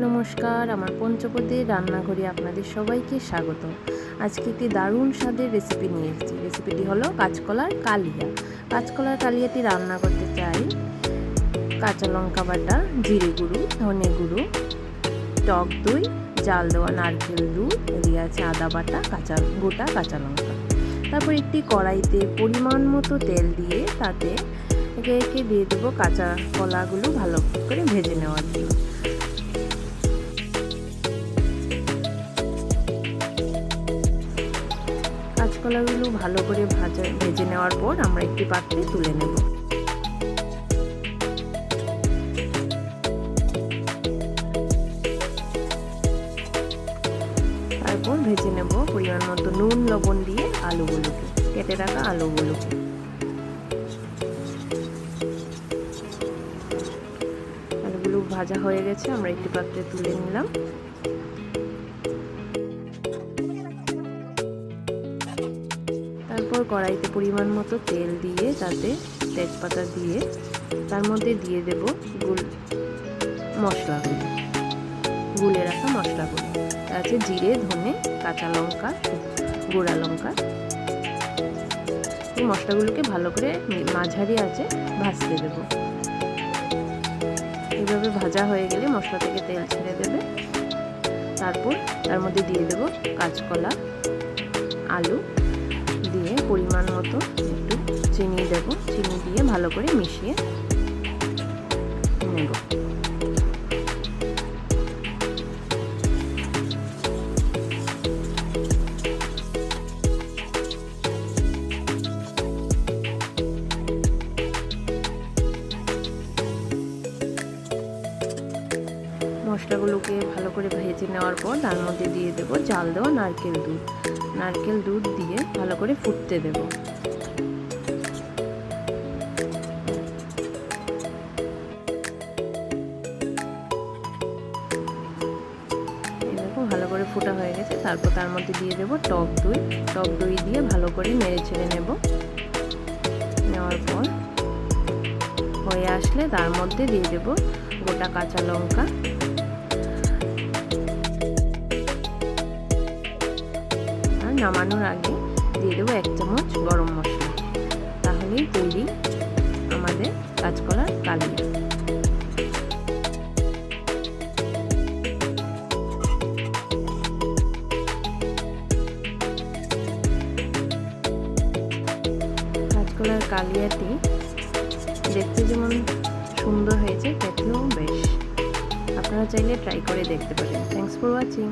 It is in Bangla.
নমস্কার, আমার পঞ্চপদীর রান্নাঘরে আপনাদের সবাইকে স্বাগত। আজকে একটি দারুণ স্বাদের রেসিপি নিয়ে এসেছি। রেসিপিটি হলো কাঁচকলার কালিয়া। কাঁচকলার কালিয়াটি রান্না করতে চাই কাঁচা লঙ্কা বাটা, জিরে গুঁড়ো, ধনে গুঁড়ো, টক দই, জাল দেওয়া নারকেল দুধ, এদিকে আছে আদা বাটা, গোটা কাঁচা লঙ্কা। তারপর একটি কড়াইতে পরিমাণ মতো তেল দিয়ে তাতে একে একে দিয়ে দেবো কাঁচা কলাগুলো ভালো করে ভেজে নেওয়ার জন্য। কাঁচকলাগুলো ভালো করে ভেজে নেওয়ার পর আমরা একটি পাত্রে তুলে নেব। তারপর ভেজে নেব পরিমাণ মতো নুন লবণ দিয়ে আলুগুলোকে, কেটে রাখা আলুগুলোকে। আলুগুলো ভাজা হয়ে গেছে, আমরা একটি পাত্রে তুলে নিলাম। তারপর কড়াইতে পরিমাণ মতো তেল দিয়ে তাতে তেজপাতা দিয়ে তার মধ্যে দিয়ে দেব মশলাগুলো, গুলে রাখা মশলাগুলো। আছে জিরে, ধনে, কাঁচা লঙ্কা, গুঁড়া লঙ্কা। এই মশলাগুলোকে ভালো করে মাঝারি আঁচে ভাজতে দেব। এইভাবে ভাজা হয়ে গেলে মশলা থেকে তেল ছেড়ে দেবে। তারপর তার মধ্যে দিয়ে দেব কাঁচকলা, আলু দিয়ে পরিমাণ মতো একটু চিনি দেব। চিনি দিয়ে ভালো করে মিশিয়ে নেব। মশলাগুলোকে ভালো করে ভেজে নেওয়ার পর তার মধ্যে দিয়ে দেব জাল দেওয়া নারকেল দুধ। নারকেল দুধ দিয়ে ভালো করে ফুটতে দেব। এরকম ভালো করে ফোটা হয়ে গেছে। তারপর তার মধ্যে দিয়ে দেব টক দই। টক দই দিয়ে ভালো করে নেড়ে ছেড়ে নেব। নেওয়ার পর হয়ে আসলে তার মধ্যে দিয়ে দেব গোটা কাঁচা লঙ্কা, আর নামানোর আগে দিয়ে দেবো 1 চামচ গরম মশলা। তাহলেই তৈরি আমাদের কাঁচকলার কালিয়া। কাঁচকলার কালিয়াটি দেখতে যেমন সুন্দর হয়েছে, খেতেও বেশ। আপনারা চাইলে ট্রাই করে দেখতে পারেন। Thanks for watching.